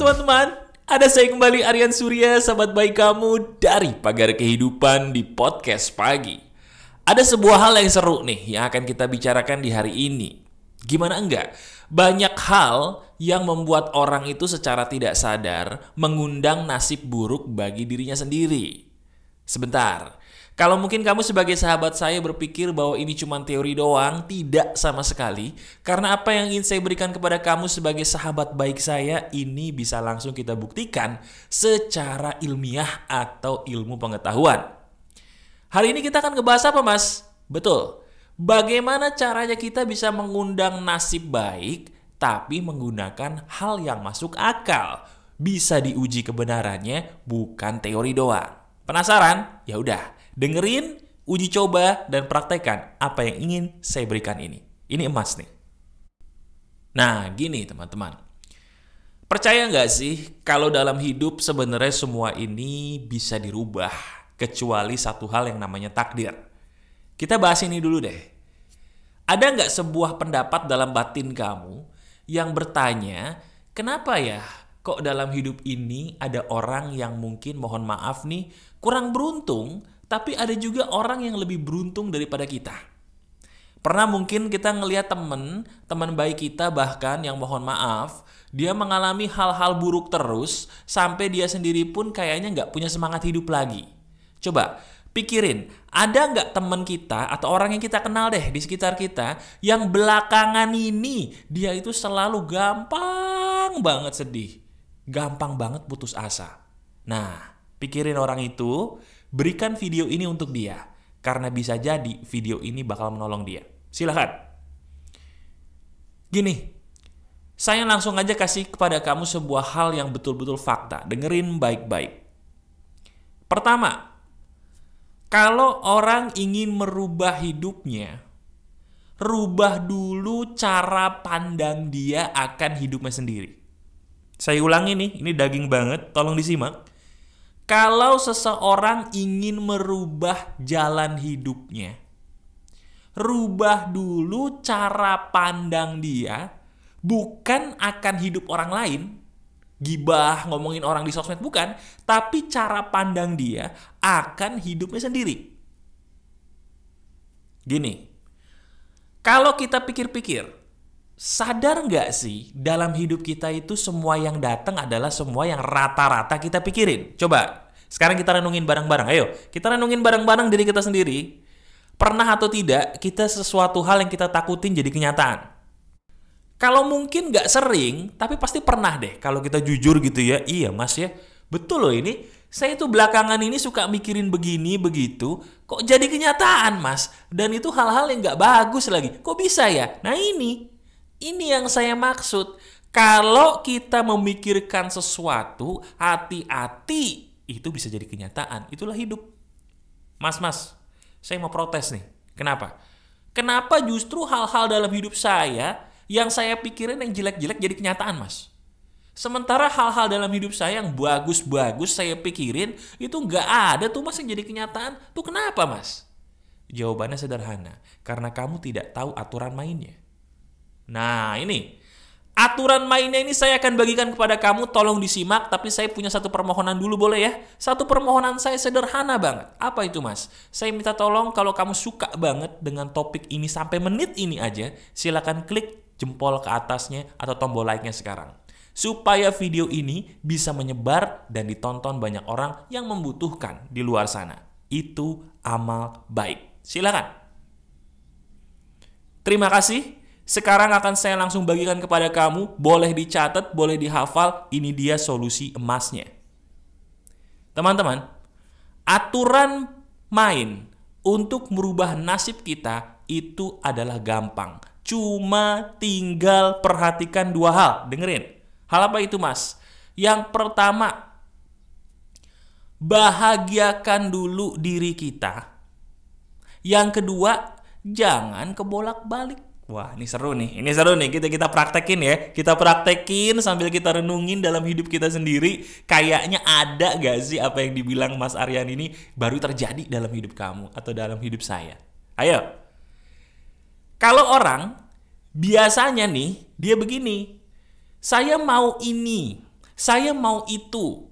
teman-teman, ada saya kembali Aryan Surya, sahabat baik kamu dari Pagar Kehidupan di Podcast Pagi. Ada sebuah hal yang seru nih yang akan kita bicarakan di hari ini. Gimana enggak? Banyak hal yang membuat orang itu secara tidak sadar mengundang nasib buruk bagi dirinya sendiri. Sebentar, kalau mungkin kamu sebagai sahabat saya berpikir bahwa ini cuma teori doang, tidak sama sekali. Karena apa yang ingin saya berikan kepada kamu sebagai sahabat baik saya, ini bisa langsung kita buktikan secara ilmiah atau ilmu pengetahuan. Hari ini kita akan ngebahas apa, Mas? Betul. Bagaimana caranya kita bisa mengundang nasib baik, tapi menggunakan hal yang masuk akal. Bisa diuji kebenarannya, bukan teori doang. Penasaran? Ya udah, dengerin, uji coba, dan praktekkan apa yang ingin saya berikan ini. Ini emas nih. Nah, gini teman-teman. Percaya nggak sih kalau dalam hidup sebenarnya semua ini bisa dirubah, kecuali satu hal yang namanya takdir. Kita bahas ini dulu deh. Ada nggak sebuah pendapat dalam batin kamu yang bertanya, kenapa ya kok dalam hidup ini ada orang yang mungkin mohon maaf nih kurang beruntung, tapi ada juga orang yang lebih beruntung daripada kita. Pernah mungkin kita ngelihat teman baik kita bahkan yang mohon maaf, dia mengalami hal-hal buruk terus sampai dia sendiri pun kayaknya nggak punya semangat hidup lagi. Coba pikirin, ada nggak teman kita atau orang yang kita kenal deh di sekitar kita yang belakangan ini dia itu selalu gampang banget sedih, gampang banget putus asa. Nah, pikirin orang itu, berikan video ini untuk dia. Karena bisa jadi video ini bakal menolong dia. Silakan. Gini, saya langsung aja kasih kepada kamu sebuah hal yang betul-betul fakta. Dengerin baik-baik. Pertama, kalau orang ingin merubah hidupnya, rubah dulu cara pandang dia akan hidupnya sendiri. Saya ulangi nih, ini daging banget, tolong disimak. Kalau seseorang ingin merubah jalan hidupnya, rubah dulu cara pandang dia, bukan akan hidup orang lain, gibah, ngomongin orang di sosmed, bukan, tapi cara pandang dia akan hidupnya sendiri. Gini, kalau kita pikir-pikir, sadar nggak sih dalam hidup kita itu semua yang datang adalah semua yang rata-rata kita pikirin? Coba, sekarang kita renungin bareng-bareng. Ayo, kita renungin bareng-bareng diri kita sendiri. Pernah atau tidak kita sesuatu hal yang kita takutin jadi kenyataan? Kalau mungkin nggak sering, tapi pasti pernah deh kalau kita jujur gitu ya. Iya mas ya, betul loh ini. Saya itu belakangan ini suka mikirin begini, begitu. Kok jadi kenyataan mas? Dan itu hal-hal yang nggak bagus lagi. Kok bisa ya? Nah ini yang saya maksud. Kalau kita memikirkan sesuatu, hati-hati, itu bisa jadi kenyataan. Itulah hidup. Mas, saya mau protes nih. Kenapa? Kenapa justru hal-hal dalam hidup saya yang saya pikirin yang jelek-jelek jadi kenyataan, mas? Sementara hal-hal dalam hidup saya yang bagus-bagus saya pikirin, itu nggak ada tuh mas yang jadi kenyataan. Tuh kenapa, mas? Jawabannya sederhana. Karena kamu tidak tahu aturan mainnya. Nah ini, aturan mainnya ini saya akan bagikan kepada kamu, tolong disimak, tapi saya punya satu permohonan dulu boleh ya? Satu permohonan saya sederhana banget. Apa itu mas? Saya minta tolong kalau kamu suka banget dengan topik ini sampai menit ini aja, silakan klik jempol ke atasnya atau tombol like-nya sekarang. Supaya video ini bisa menyebar dan ditonton banyak orang yang membutuhkan di luar sana. Itu amal baik. Silakan. Terima kasih. Sekarang akan saya langsung bagikan kepada kamu, boleh dicatat, boleh dihafal, ini dia solusi emasnya. Teman-teman, aturan main untuk merubah nasib kita itu adalah gampang. Cuma tinggal perhatikan dua hal, dengerin. Hal apa itu mas? Yang pertama, bahagiakan dulu diri kita. Yang kedua, jangan kebolak-balik. Wah, ini seru nih. Kita praktekin ya. Kita praktekin sambil kita renungin dalam hidup kita sendiri. Kayaknya ada gak sih apa yang dibilang Mas Aryan ini baru terjadi dalam hidup kamu atau dalam hidup saya? Ayo. Kalau orang biasanya nih, dia begini. Saya mau ini. Saya mau itu.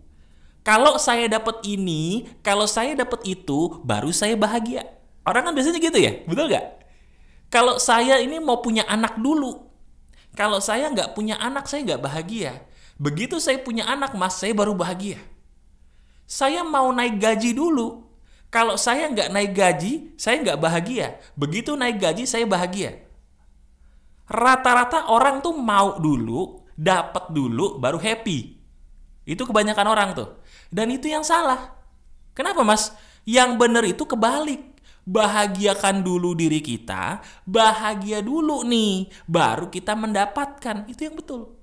Kalau saya dapat ini, kalau saya dapat itu, baru saya bahagia. Orang kan biasanya gitu ya, betul nggak? Kalau saya ini mau punya anak dulu. Kalau saya nggak punya anak, saya nggak bahagia. Begitu saya punya anak, Mas, saya baru bahagia. Saya mau naik gaji dulu. Kalau saya nggak naik gaji, saya nggak bahagia. Begitu naik gaji, saya bahagia. Rata-rata orang tuh mau dulu, dapat dulu, baru happy. Itu kebanyakan orang tuh. Dan itu yang salah. Kenapa, Mas? Yang benar itu kebalik. Bahagiakan dulu diri kita, bahagia dulu nih, baru kita mendapatkan. Itu yang betul.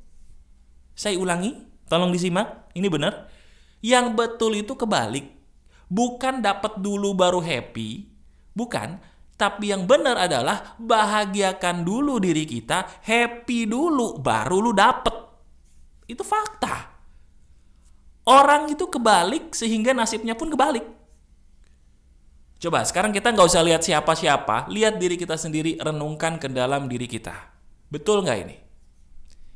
Saya ulangi, tolong disimak, ini benar. Yang betul itu kebalik. Bukan dapat dulu baru happy, bukan. Tapi yang benar adalah bahagiakan dulu diri kita, happy dulu, baru lu dapet. Itu fakta. Orang itu kebalik sehingga nasibnya pun kebalik. Coba sekarang kita nggak usah lihat siapa-siapa, lihat diri kita sendiri, renungkan ke dalam diri kita. Betul nggak ini?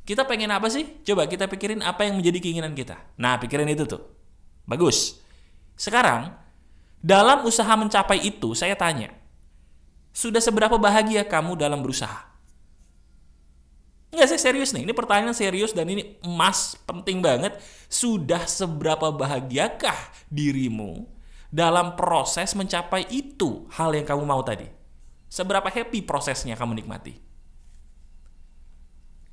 Kita pengen apa sih? Coba kita pikirin apa yang menjadi keinginan kita. Nah, pikirin itu tuh. Bagus. Sekarang, dalam usaha mencapai itu, saya tanya, sudah seberapa bahagia kamu dalam berusaha? Enggak, saya serius nih. Ini pertanyaan serius dan ini emas, penting banget. Sudah seberapa bahagiakah dirimu dalam proses mencapai itu hal yang kamu mau tadi? Seberapa happy prosesnya kamu nikmati?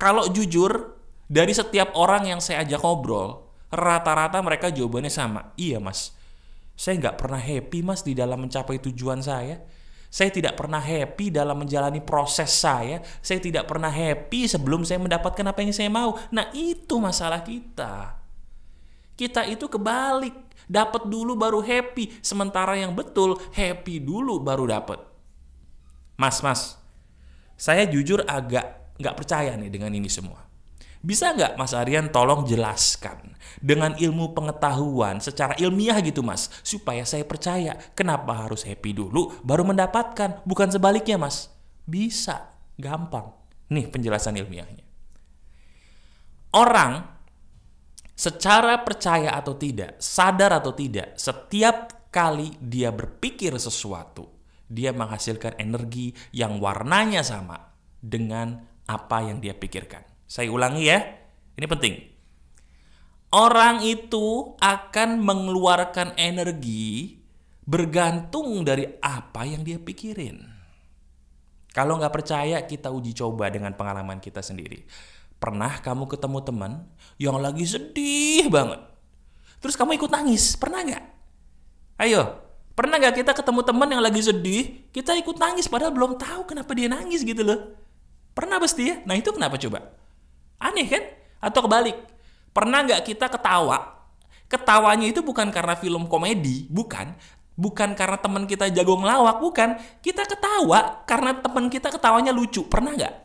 Kalau jujur, dari setiap orang yang saya ajak ngobrol, rata-rata mereka jawabannya sama. Iya, Mas. Saya nggak pernah happy, Mas, di dalam mencapai tujuan saya. Saya tidak pernah happy dalam menjalani proses saya. Saya tidak pernah happy sebelum saya mendapatkan apa yang saya mau. Nah, itu masalah kita. Kita itu kebalik. Dapat dulu baru happy. Sementara yang betul, happy dulu baru dapat. Mas, saya jujur agak nggak percaya nih dengan ini semua. Bisa nggak Mas Aryan tolong jelaskan dengan ilmu pengetahuan secara ilmiah gitu, Mas, supaya saya percaya. Kenapa harus happy dulu baru mendapatkan, bukan sebaliknya, Mas? Bisa, gampang. Nih penjelasan ilmiahnya. Orang secara percaya atau tidak, sadar atau tidak, setiap kali dia berpikir sesuatu, dia menghasilkan energi yang warnanya sama dengan apa yang dia pikirkan. Saya ulangi ya, ini penting. Orang itu akan mengeluarkan energi bergantung dari apa yang dia pikirin. Kalau nggak percaya, kita uji coba dengan pengalaman kita sendiri. Pernah kamu ketemu teman yang lagi sedih banget, terus kamu ikut nangis? Pernah nggak? Ayo, pernah nggak kita ketemu teman yang lagi sedih, kita ikut nangis padahal belum tahu kenapa dia nangis gitu loh? Pernah pasti ya? Nah itu kenapa coba? Aneh kan? Atau kebalik, pernah nggak kita ketawa? Ketawanya itu bukan karena film komedi, bukan karena teman kita jago ngelawak, bukan. Kita ketawa karena teman kita ketawanya lucu, pernah nggak?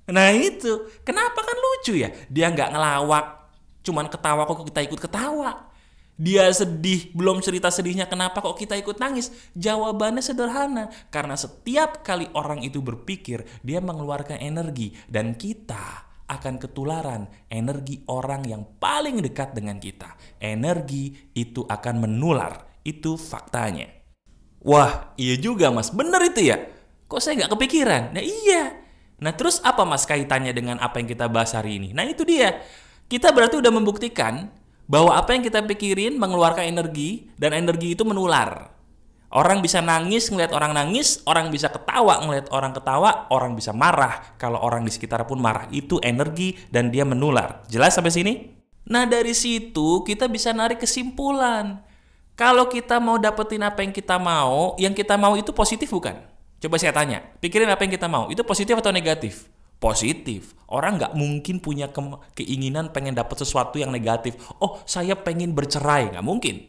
Nah itu, kenapa kan lucu ya? Dia nggak ngelawak, cuman ketawa kok kita ikut ketawa. Dia sedih, belum cerita sedihnya, kenapa kok kita ikut nangis? Jawabannya sederhana, karena setiap kali orang itu berpikir, dia mengeluarkan energi, dan kita akan ketularan energi orang yang paling dekat dengan kita. Energi itu akan menular, itu faktanya. Wah, iya juga Mas, bener itu ya? Kok saya nggak kepikiran? Nah iya. Nah terus apa Mas kaitannya dengan apa yang kita bahas hari ini? Nah itu dia, kita berarti udah membuktikan bahwa apa yang kita pikirin mengeluarkan energi, dan energi itu menular. Orang bisa nangis ngeliat orang nangis, orang bisa ketawa ngeliat orang ketawa, orang bisa marah kalau orang di sekitar pun marah. Itu energi dan dia menular. Jelas sampai sini? Nah dari situ kita bisa narik kesimpulan. Kalau kita mau dapetin apa yang kita mau itu positif bukan? Coba saya tanya, pikirin apa yang kita mau, itu positif atau negatif? Positif. Orang nggak mungkin punya keinginan pengen dapat sesuatu yang negatif. Oh, saya pengen bercerai, nggak mungkin.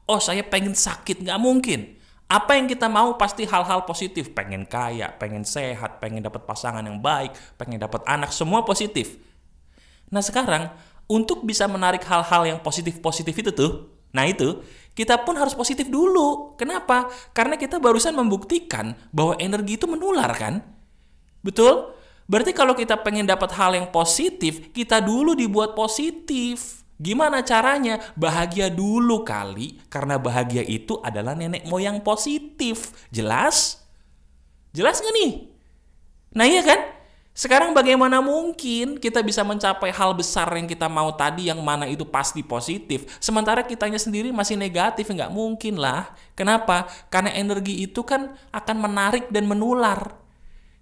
Oh, saya pengen sakit, nggak mungkin. Apa yang kita mau pasti hal-hal positif. Pengen kaya, pengen sehat, pengen dapat pasangan yang baik, pengen dapat anak, semua positif. Nah sekarang, untuk bisa menarik hal-hal yang positif-positif itu tuh, nah itu, kita pun harus positif dulu. Kenapa? Karena kita barusan membuktikan bahwa energi itu menular kan? Betul? Berarti kalau kita pengen dapat hal yang positif, kita dulu dibuat positif. Gimana caranya? Bahagia dulu kali, karena bahagia itu adalah nenek moyang positif. Jelas? Jelas nggak nih? Nah iya kan? Sekarang bagaimana mungkin kita bisa mencapai hal besar yang kita mau tadi, yang mana itu pasti positif, sementara kitanya sendiri masih negatif? Nggak mungkin lah. Kenapa? Karena energi itu kan akan menarik dan menular.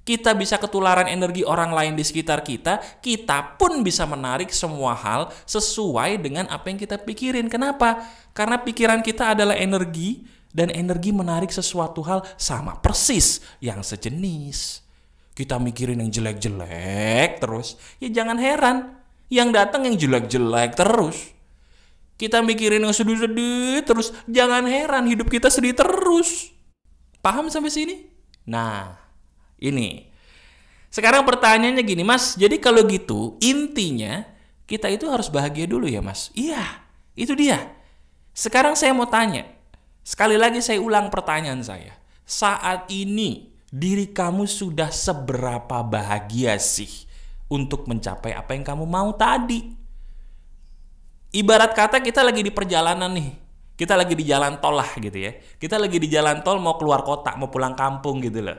Kita bisa ketularan energi orang lain di sekitar kita, kita pun bisa menarik semua hal sesuai dengan apa yang kita pikirin. Kenapa? Karena pikiran kita adalah energi, dan energi menarik sesuatu hal sama persis yang sejenis. Kita mikirin yang jelek-jelek terus, ya jangan heran yang datang yang jelek-jelek terus. Kita mikirin yang sedih-sedih terus, jangan heran hidup kita sedih terus. Paham sampai sini? Nah, ini. Sekarang pertanyaannya gini, Mas. Jadi kalau gitu, intinya kita itu harus bahagia dulu ya, Mas? Iya, itu dia. Sekarang saya mau tanya. Sekali lagi saya ulang pertanyaan saya. Saat ini diri kamu sudah seberapa bahagia sih untuk mencapai apa yang kamu mau tadi? Ibarat kata kita lagi di perjalanan nih. Kita lagi di jalan tol lah gitu ya. Kita lagi di jalan tol mau keluar kota, mau pulang kampung gitu loh.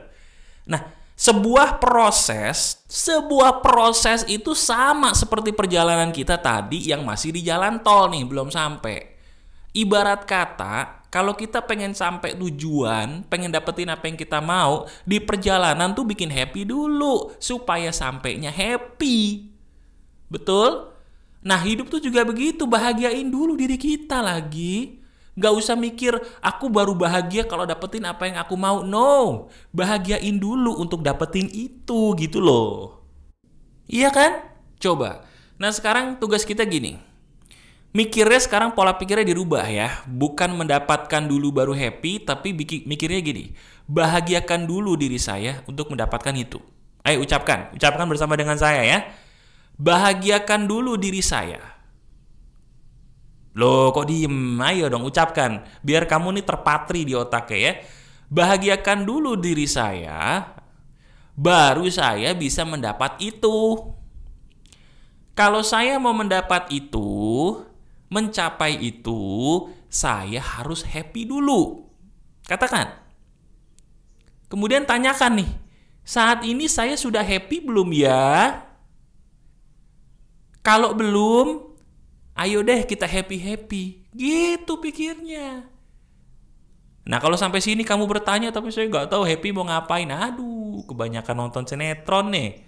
Nah, sebuah proses itu sama seperti perjalanan kita tadi yang masih di jalan tol nih, belum sampai. Ibarat kata, kalau kita pengen sampai tujuan, pengen dapetin apa yang kita mau, di perjalanan tuh bikin happy dulu, supaya sampainya happy. Betul? Nah, hidup tuh juga begitu, bahagiain dulu diri kita lagi. Gak usah mikir, aku baru bahagia kalau dapetin apa yang aku mau. No, bahagiain dulu untuk dapetin itu, gitu loh. Iya kan? Coba. Nah, sekarang tugas kita gini. Mikirnya sekarang pola pikirnya dirubah ya. Bukan mendapatkan dulu baru happy, tapi mikirnya gini. Bahagiakan dulu diri saya untuk mendapatkan itu. Ayo ucapkan bersama dengan saya ya. Bahagiakan dulu diri saya. Loh kok diem? Ayo dong ucapkan. Biar kamu nih terpatri di otaknya ya. Bahagiakan dulu diri saya, baru saya bisa mendapat itu. Kalau saya mau mendapat itu, mencapai itu, saya harus happy dulu. Katakan. Kemudian tanyakan nih, saat ini saya sudah happy belum ya? Kalau belum, ayo deh kita happy-happy. Gitu pikirnya. Nah kalau sampai sini kamu bertanya, tapi saya nggak tahu happy mau ngapain. Aduh, kebanyakan nonton sinetron nih.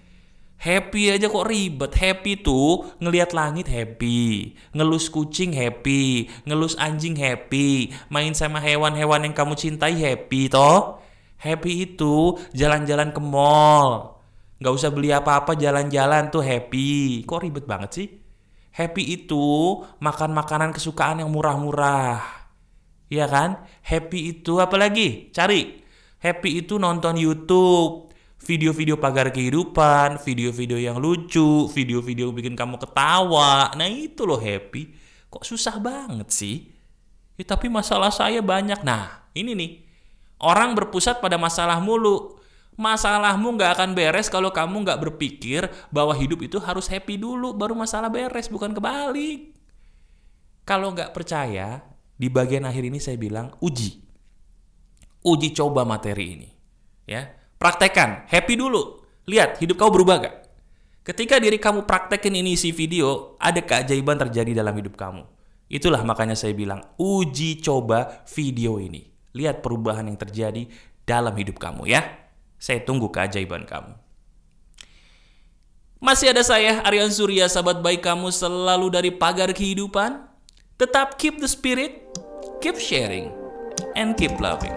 Happy aja kok ribet. Happy tuh ngelihat langit happy, ngelus kucing happy, ngelus anjing happy, main sama hewan-hewan yang kamu cintai happy toh. Happy itu jalan-jalan ke mall, nggak usah beli apa-apa, jalan-jalan tuh happy. Kok ribet banget sih? Happy itu makan makanan kesukaan yang murah-murah, ya kan? Happy itu apa lagi? Cari. Happy itu nonton YouTube, video-video pagar kehidupan, video-video yang lucu, video-video bikin kamu ketawa. Nah itu loh happy. Kok susah banget sih? Ya, tapi masalah saya banyak. Nah ini nih, orang berpusat pada masalah mulu. Masalahmu gak akan beres kalau kamu gak berpikir bahwa hidup itu harus happy dulu, baru masalah beres, bukan kebalik. Kalau gak percaya, di bagian akhir ini saya bilang, uji coba materi ini. Ya, praktekkan, happy dulu. Lihat, hidup kamu berubah gak? Ketika diri kamu praktekin ini isi video, ada keajaiban terjadi dalam hidup kamu. Itulah makanya saya bilang, uji coba video ini. Lihat perubahan yang terjadi dalam hidup kamu ya. Saya tunggu keajaiban kamu. Masih ada saya, Aryan Surya, sahabat baik kamu selalu dari Pagar Kehidupan. Tetap keep the spirit, keep sharing, and keep loving.